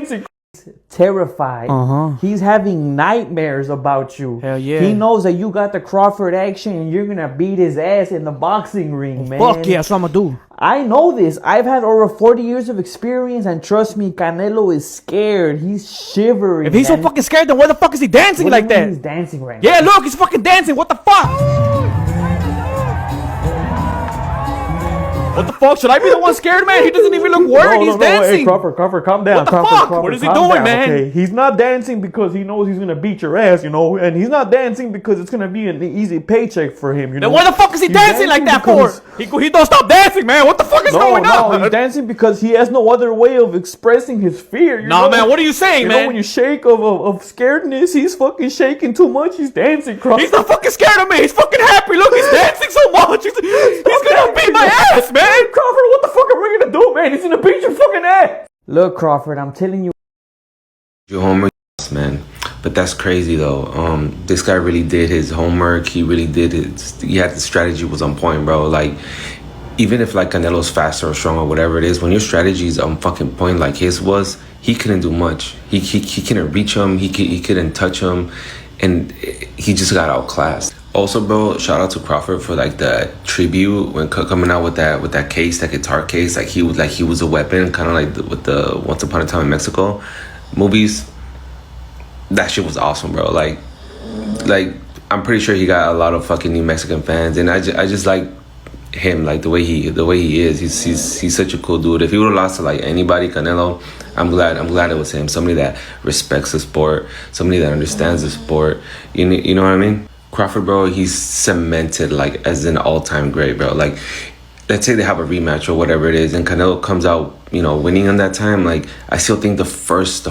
dancing. Terrified. He's having nightmares about you. Hell yeah. He knows that you got the Crawford action and you're gonna beat his ass in the boxing ring, man. Fuck yeah, that's what I'm gonna do. I know this. I've had over 40 years of experience, and trust me, Canelo is scared. He's shivering. If he's so fucking scared, then why the fuck is he dancing like that? He's dancing right now. Yeah, look, he's fucking dancing. What the fuck? What the fuck? Should I be the one scared, man? He doesn't even look worried. He's dancing. Hey, Crawford, calm down. What the Crawford, fuck? Crawford, What is he calm doing, down, man? Okay, he's not dancing because he knows he's gonna beat your ass, you know, and he's not dancing because it's gonna be an easy paycheck for him, you know. Then why the fuck is he dancing like that for? He don't stop dancing, man. What the fuck is going on? No, he's dancing because he has no other way of expressing his fear. Nah, man, what are you saying, man? You know, when you shake of scaredness, he's fucking shaking too much. He's dancing, Crawford. He's not fucking scared of me. He's fucking happy. Look, he's dancing so much. He's gonna beat my ass, man. Crawford, what the fuck are we gonna do, man? He's gonna beat your fucking ass. Look, Crawford, I'm telling you. Your homework, man. But that's crazy though. This guy really did his homework. He really did it. He had the strategy was on point, bro. Like, even if like Canelo's faster or stronger, whatever it is, when your strategy is on fucking point like his was, he couldn't do much. He couldn't reach him. He couldn't touch him, and he just got outclassed. Also, bro, shout out to Crawford for like the tribute when coming out with that case, that guitar case. Like he was a weapon, kind of like with the Once Upon a Time in Mexico movies. That shit was awesome, bro. Like I'm pretty sure he got a lot of fucking New Mexican fans, and I just like him, like the way he is. He's such a cool dude. If he would have lost to like anybody, Canelo, I'm glad it was him. Somebody that respects the sport, somebody that understands the sport. You know what I mean? Crawford, bro, he's cemented like as an all-time great, bro. Like, let's say they have a rematch or whatever it is, and Canelo comes out, you know, winning on that time. Like, I still think the first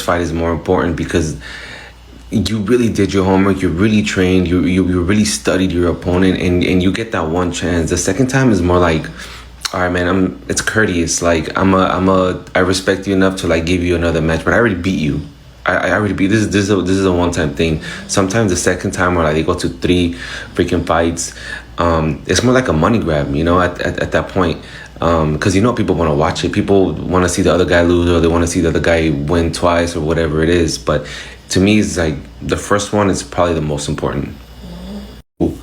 fight is more important because you really did your homework, you really trained, you really studied your opponent, and you get that one chance. The second time is more like, all right, man, it's courteous. Like, I respect you enough to like give you another match, but I already beat you. I already beat this is a one-time thing. Sometimes the second time where like they go to 3 freaking fights, it's more like a money grab, you know, at that point. Because you know people want to watch it. People want to see the other guy lose, or they want to see the other guy win twice, or whatever it is. But to me, it's like the first one is probably the most important. Ooh.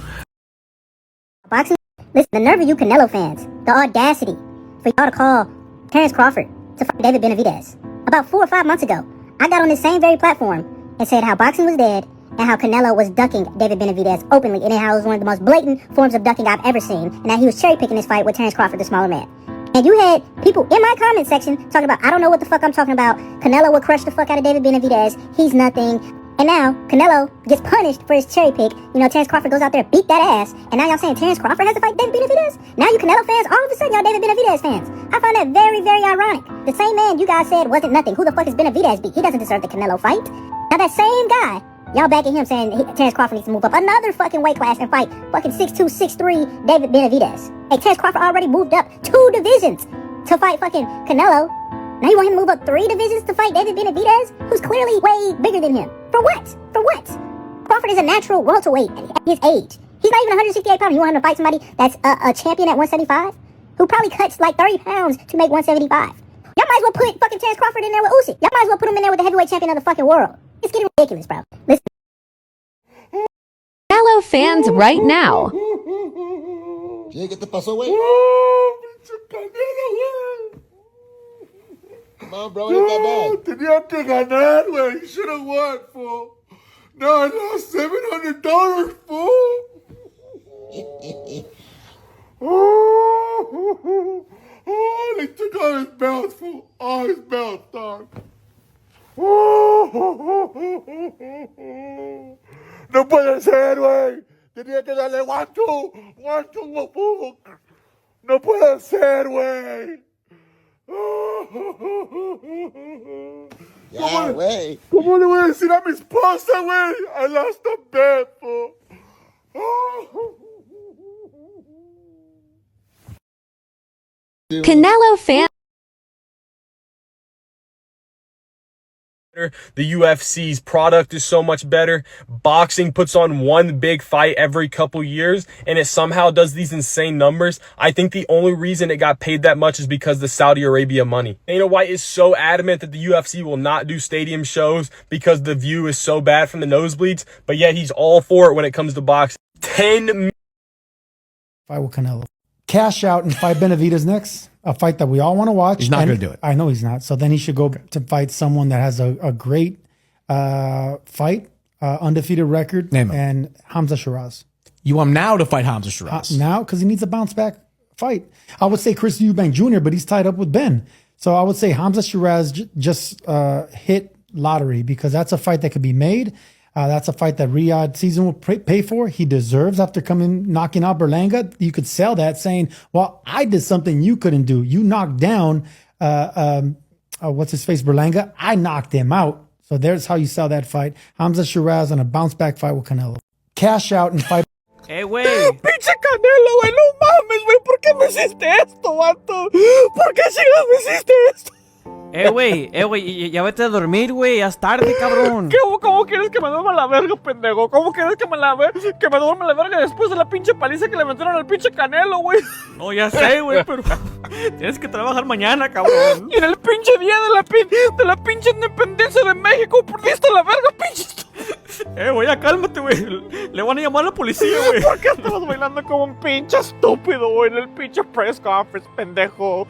Boxing, listen, the nerve of you Canelo fans, the audacity for y'all to call Terence Crawford to fight David Benavidez. About 4 or 5 months ago, I got on this same very platform and said how boxing was dead and how Canelo was ducking David Benavidez openly, and how it was one of the most blatant forms of ducking I've ever seen, and that he was cherry-picking this fight with Terence Crawford, the smaller man. And you had people in my comment section talking about, I don't know what the fuck I'm talking about. Canelo would crush the fuck out of David Benavidez. He's nothing. And now Canelo gets punished for his cherry pick. You know, Terence Crawford goes out there and beat that ass. And now y'all saying Terence Crawford has to fight David Benavidez? Now you Canelo fans, all of a sudden y'all David Benavidez fans. I find that very, very ironic. The same man you guys said wasn't nothing. Who the fuck is Benavidez beat? He doesn't deserve the Canelo fight. Now that same guy, y'all backing him saying Terence Crawford needs to move up another fucking weight class and fight fucking 6'2", 6'3" David Benavidez. Hey, Terence Crawford already moved up 2 divisions to fight fucking Canelo. Now you want him to move up 3 divisions to fight David Benavidez, who's clearly way bigger than him. For what? For what? Crawford is a natural welterweight at his age. He's not even 168 pounds. You want him to fight somebody that's a champion at 175? Who probably cuts like 30 pounds to make 175. Y'all might as well put fucking Terence Crawford in there with Usyk. Y'all might as well put him in there with the heavyweight champion of the fucking world. It's getting ridiculous, bro. Listen. Hello, fans, right now. ¿Qué te pasó, güey? Come on, bro, it ain't that bad. Tenía que ganar, güey. You should have won, fool. No, I lost $700, fool. Oh, they took all his belts, fool. All his belts, dog. No puede ser, güey. Tenía que darle 1, 2, 1, 2, fool. No puede ser, güey. Ya, güey. ¿Cómo le voy a decir a mi esposa, güey? I lost a bet, fool. Canelo fan. The UFC's product is so much better. Boxing puts on one big fight every couple years, and it somehow does these insane numbers. I think the only reason it got paid that much is because the Saudi Arabia money. Dana White is so adamant that the UFC will not do stadium shows because the view is so bad from the nosebleeds, but yet he's all for it when it comes to boxing. 10 fight with Canelo. Cash out and fight Benavidez next. A fight that we all want to watch. He's not going to do it. I know he's not. So then he should go to fight someone that has a great fight, undefeated record, Name him. and Hamza Shiraz. You want him now to fight Hamza Shiraz? Now, because he needs a bounce back fight. I would say Chris Eubank Jr., but he's tied up with Ben. So I would say Hamza Shiraz just hit lottery because that's a fight that could be made. That's a fight that Riyadh season will pay for. He deserves after knocking out Berlanga. You could sell that saying, well, I did something you couldn't do. You knocked down, what's his face, Berlanga. I knocked him out. So there's how you sell that fight. Hamza Shiraz on a bounce back fight with Canelo. Cash out and fight. güey. Pinche Canelo, güey, no mames, güey, ¿por qué me hiciste esto, vato? ¿Por qué chingados me hiciste esto? Güey, ya vete a dormir, güey, ya es tarde, cabrón. ¿Cómo quieres que me duerma la verga, pendejo? ¿Cómo quieres que me duerma la verga después de la pinche paliza que le metieron al pinche Canelo, güey? No, ya sé, güey, pero tienes que trabajar mañana, cabrón. Y en el pinche día de la pinche independencia de México perdiste la verga, pinche. Güey, ya cálmate, güey. Le van a llamar a la policía, güey. ¿Por qué estabas bailando como un pinche estúpido, güey, en el pinche press conference, pendejo?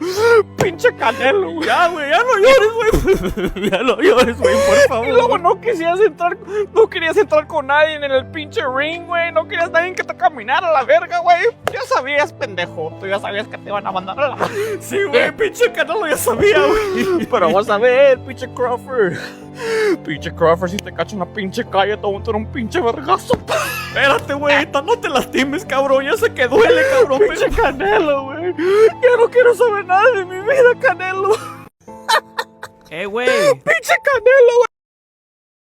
Pinche Canelo, güey. Ya, güey, ya no llores, güey. Ya no llores, güey, por favor. Y luego no querías entrar con nadie en el pinche ring, güey. No querías nadie que te caminara a la verga, güey. Ya sabías, pendejo. Tú ya sabías que te iban a mandar a la... Sí, güey, pinche Canelo ya sabía, güey. Pero vamos a ver, pinche Crawford. Pinche Crawford, si te cacho una pinche calle, te voy a meter un pinche vergazo. Espérate, güey, no te lastimes, cabrón. Ya sé que duele, cabrón. Pinche Canelo, güey. Ya no quiero saber nada de mi vida, Canelo. Güey. Pinche Canelo,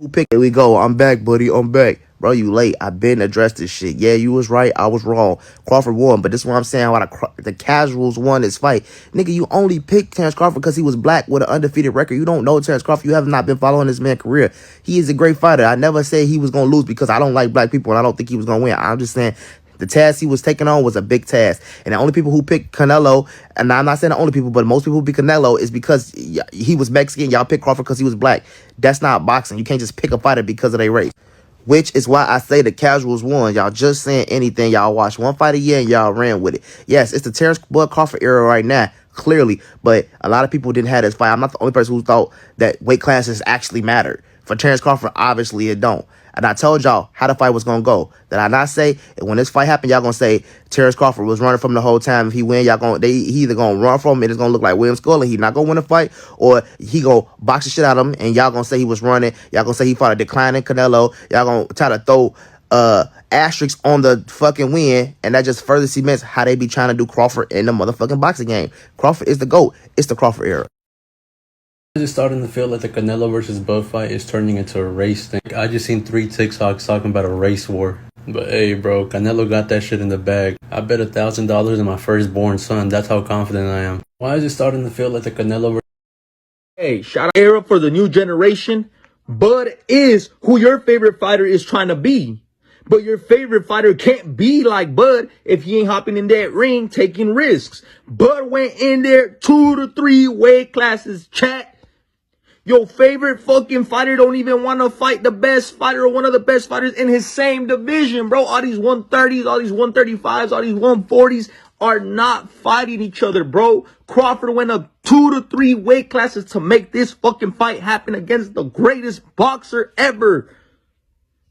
güey. Here we go. I'm back, buddy. I'm back. Bro, you late. I been addressed this shit. Yeah, you was right. I was wrong. Crawford won, but this is what I'm saying. Why the casuals won this fight. Nigga, you only picked Terrence Crawford because he was black with an undefeated record. You don't know Terrence Crawford. You have not been following this man's career. He is a great fighter. I never said he was going to lose because I don't like black people and I don't think he was going to win. I'm just saying the task he was taking on was a big task. And the only people who picked Canelo, and I'm not saying the only people, but most people who pick Canelo is because he was Mexican. Y'all picked Crawford because he was black. That's not boxing. You can't just pick a fighter because of their race. Which is why I say the casuals won. Y'all just saying anything. Y'all watched one fight a year and y'all ran with it. Yes, it's the Terrence Bud Crawford era right now, clearly. But a lot of people didn't have this fight. I'm not the only person who thought that weight classes actually mattered. For Terrence Crawford, obviously it don't. And I told y'all how the fight was going to go. Did I not say, when this fight happened, y'all going to say Terrence Crawford was running from the whole time. If he win, he either going to run from him and it's going to look like William Scully. He not going to win the fight, or he going to box the shit out of him and y'all going to say he was running. Y'all going to say he fought a declining Canelo. Y'all going to try to throw asterisks on the fucking win, and that just further cements how they be trying to do Crawford in the motherfucking boxing game. Crawford is the GOAT. It's the Crawford era. It's starting to feel like the Canelo versus Bud fight is turning into a race thing. I just seen 3 TikToks talking about a race war. But hey, bro, Canelo got that shit in the bag. I bet $1,000 in my firstborn son. That's how confident I am. Why is it starting to feel like the Canelo? Hey, shout out era for the new generation. Bud is who your favorite fighter is trying to be. But your favorite fighter can't be like Bud if he ain't hopping in that ring taking risks. Bud went in there 2 to 3 weight classes, chat. Your favorite fucking fighter don't even want to fight the best fighter or one of the best fighters in his same division, bro. All these 130s, all these 135s, all these 140s are not fighting each other, bro. Crawford went up 2 to 3 weight classes to make this fucking fight happen against the greatest boxer ever.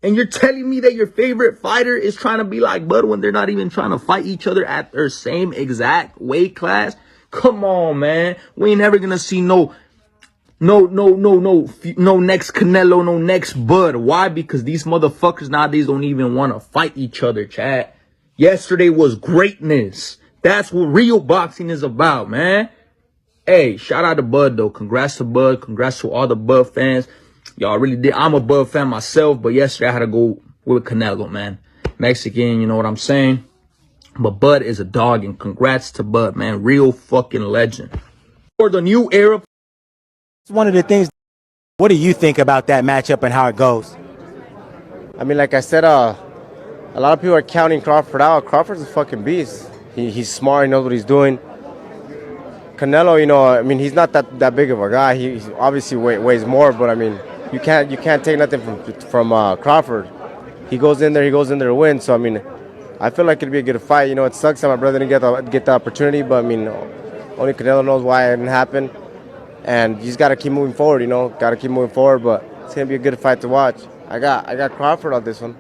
And you're telling me that your favorite fighter is trying to be like Bud when they're not even trying to fight each other at their same exact weight class? Come on, man. We ain't never gonna see no next Canelo, no next Bud. Why? Because these motherfuckers nowadays don't even want to fight each other, chat. Yesterday was greatness. That's what real boxing is about, man. Hey, shout out to Bud, though. Congrats to Bud. Congrats to all the Bud fans. Y'all really did. I'm a Bud fan myself, but yesterday I had to go with Canelo, man. Mexican, you know what I'm saying? But Bud is a dog, and congrats to Bud, man. Real fucking legend. For the new era. One of the things What do you think about that matchup and how it goes? I mean, like I said, a lot of people are counting Crawford out. Crawford's a fucking beast. He's smart. He knows what he's doing. Canelo, you know, I mean, he's not that big of a guy. He obviously weighs more, but I mean, you can't take nothing from Crawford. He goes in there to win. So I mean, I feel like it'd be a good fight. You know, it sucks that my brother didn't get the opportunity, but I mean, only Canelo knows why it didn't happen. And you just gotta keep moving forward. You know, gotta keep moving forward. But it's gonna be a good fight to watch. I got Crawford on this one.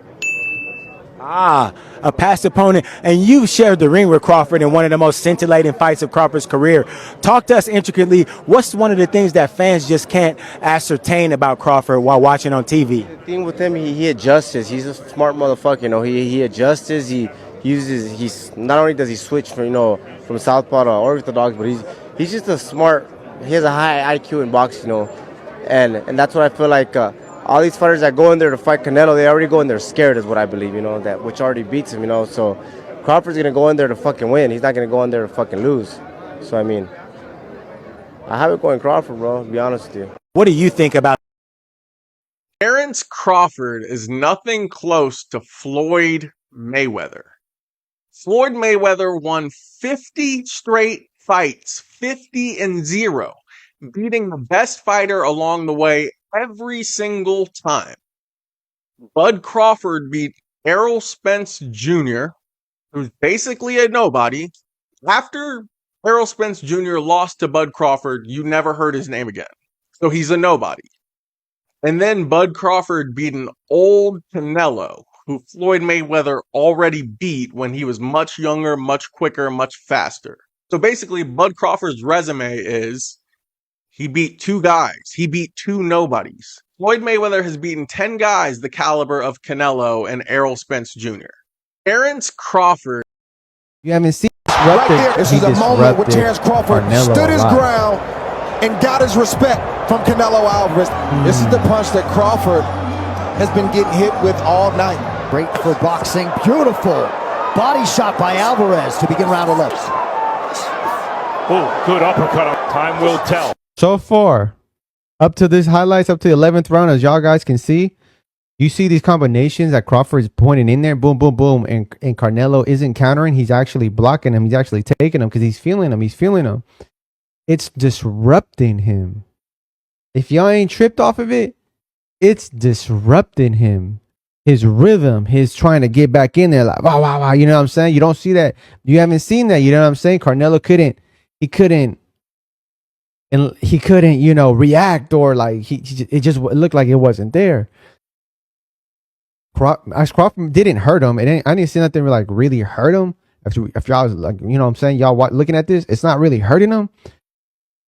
A past opponent, and you shared the ring with Crawford in one of the most scintillating fights of Crawford's career. Talk to us intricately. What's one of the things that fans just can't ascertain about Crawford while watching on TV? The thing with him, he adjusts. He's a smart motherfucker. You know, he adjusts. He's not only does he switch from southpaw to orthodox, but he's just a smart. He has a high IQ in boxing, you know, and that's what I feel like. All these fighters that go in there to fight Canelo, they already go in there scared, is what I believe, you know, which already beats him, you know. So Crawford's going to go in there to fucking win. He's not going to go in there to fucking lose. So, I mean, I have it going Crawford, bro, to be honest with you. What do you think about Terrence Crawford is nothing close to Floyd Mayweather. Floyd Mayweather won 50 straight fights, 50-0, beating the best fighter along the way every single time. Bud Crawford beat Errol Spence Jr., who's basically a nobody. After Errol Spence Jr. lost to Bud Crawford, you never heard his name again. So he's a nobody. And then Bud Crawford beat an old Canelo, who Floyd Mayweather already beat when he was much younger, much quicker, much faster. So basically, Bud Crawford's resume is he beat 2 guys. He beat 2 nobodies. Floyd Mayweather has beaten 10 guys the caliber of Canelo and Errol Spence Jr. Terrence Crawford. You haven't seen right there. This is a moment where Terrence Crawford stood his ground and got his respect from Canelo Alvarez. This is the punch that Crawford has been getting hit with all night. Great for boxing. Beautiful body shot by Alvarez to begin round 11. Oh, good uppercut. Time will tell. So far, up to this highlights, up to the 11th round, as y'all guys can see, you see these combinations that Crawford is pointing in there, boom, boom, boom, and Canelo isn't countering. He's actually blocking him. He's actually taking him because he's feeling him. He's feeling him. It's disrupting him. If y'all ain't tripped off of it, it's disrupting him. His rhythm, his trying to get back in there, like, wow, wow, wow. You know what I'm saying? You don't see that. You haven't seen that. You know what I'm saying? Canelo couldn't, you know, react, or like it looked like it wasn't there. Crawford didn't hurt him. I didn't see nothing like really hurt him. If y'all was like, you know what I'm saying, y'all looking at this, it's not really hurting him,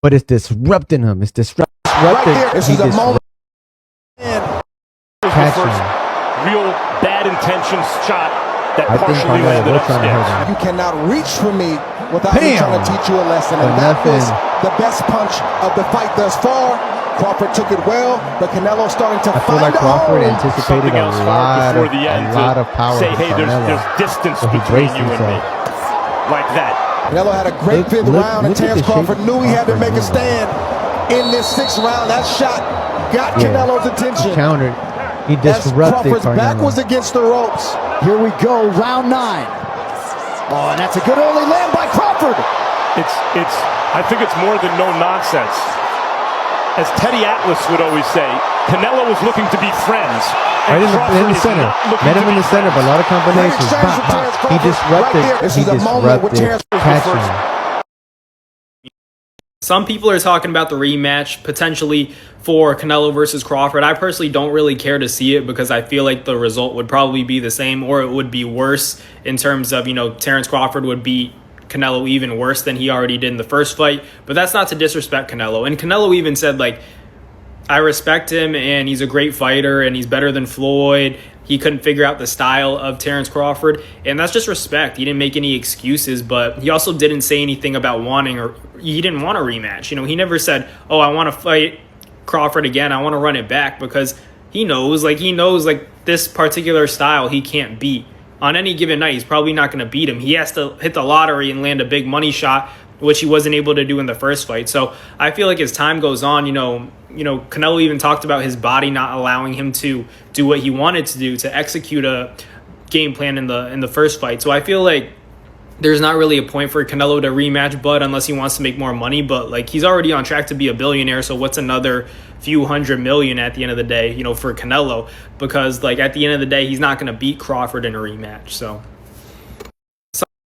but it's disrupting him. It's disrupting. Right there, this is a moment. Real bad intentions shot that partially landed upstairs. You cannot reach for me without me trying to teach you a lesson. And that was the best punch of the fight thus far. Crawford took it well, but Canelo starting to feel like Crawford anticipated a lot of power. Say, hey, there's distance between you and me. Like that. Canelo had a great 5th round, and Terrence Crawford knew he had to make a stand in this 6th round. That shot got Canelo's attention. He countered. He disrupted Crawford's back was against the ropes. Here we go, round 9. Oh, and that's a good early land by Crawford. I think it's more than no nonsense. As Teddy Atlas would always say, Canelo was looking to be friends. Right in the center. Met him in the center, but a lot of combinations. He disrupted. This is a moment with Terrence catching. Some people are talking about the rematch potentially for Canelo versus Crawford. I personally don't really care to see it because I feel like the result would probably be the same, or it would be worse in terms of, you know, Terrence Crawford would beat Canelo even worse than he already did in the first fight. But that's not to disrespect Canelo. And Canelo even said, like, I respect him and he's a great fighter and he's better than Floyd. He couldn't figure out the style of Terrence Crawford, and that's just respect. He didn't make any excuses, but he also didn't say anything about wanting, or he didn't want a rematch. You know, he never said, oh, I want to fight Crawford again. I want to run it back, because he knows this particular style he can't beat. On any given night, he's probably not going to beat him. He has to hit the lottery and land a big money shot which he wasn't able to do in the first fight. So I feel like as time goes on, Canelo even talked about his body not allowing him to do what he wanted to do, to execute a game plan in the first fight. So I feel like there's not really a point for Canelo to rematch Bud unless he wants to make more money. But like, he's already on track to be a billionaire. So what's another few $100 million at the end of the day, for Canelo? Because like at the end of the day, he's not going to beat Crawford in a rematch. So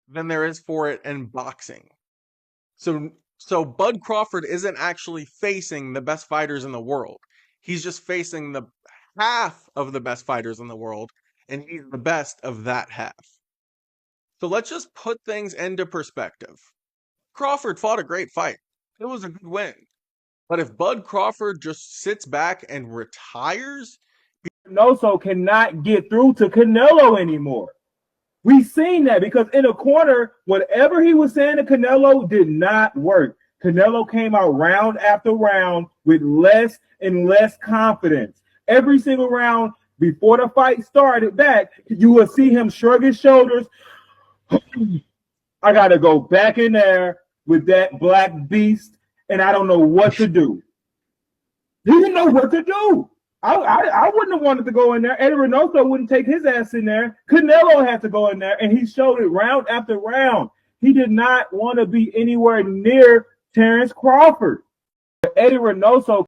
than there is for it in boxing. So Bud Crawford isn't actually facing the best fighters in the world. He's just facing the half of the best fighters in the world, and he's the best of that half. So let's just put things into perspective. Crawford fought a great fight. It was a good win. But if Bud Crawford just sits back and retires, Reynoso cannot get through to Canelo anymore. We've seen that because in a corner, whatever he was saying to Canelo did not work. Canelo came out round after round with less and less confidence. Every single round before the fight started back, you will see him shrug his shoulders. I got to go back in there with that black beast, and I don't know what to do. He didn't know what to do. I wouldn't have wanted to go in there. Eddie Reynoso wouldn't take his ass in there. Canelo had to go in there, and he showed it round after round. He did not want to be anywhere near Terence Crawford. Eddie Reynoso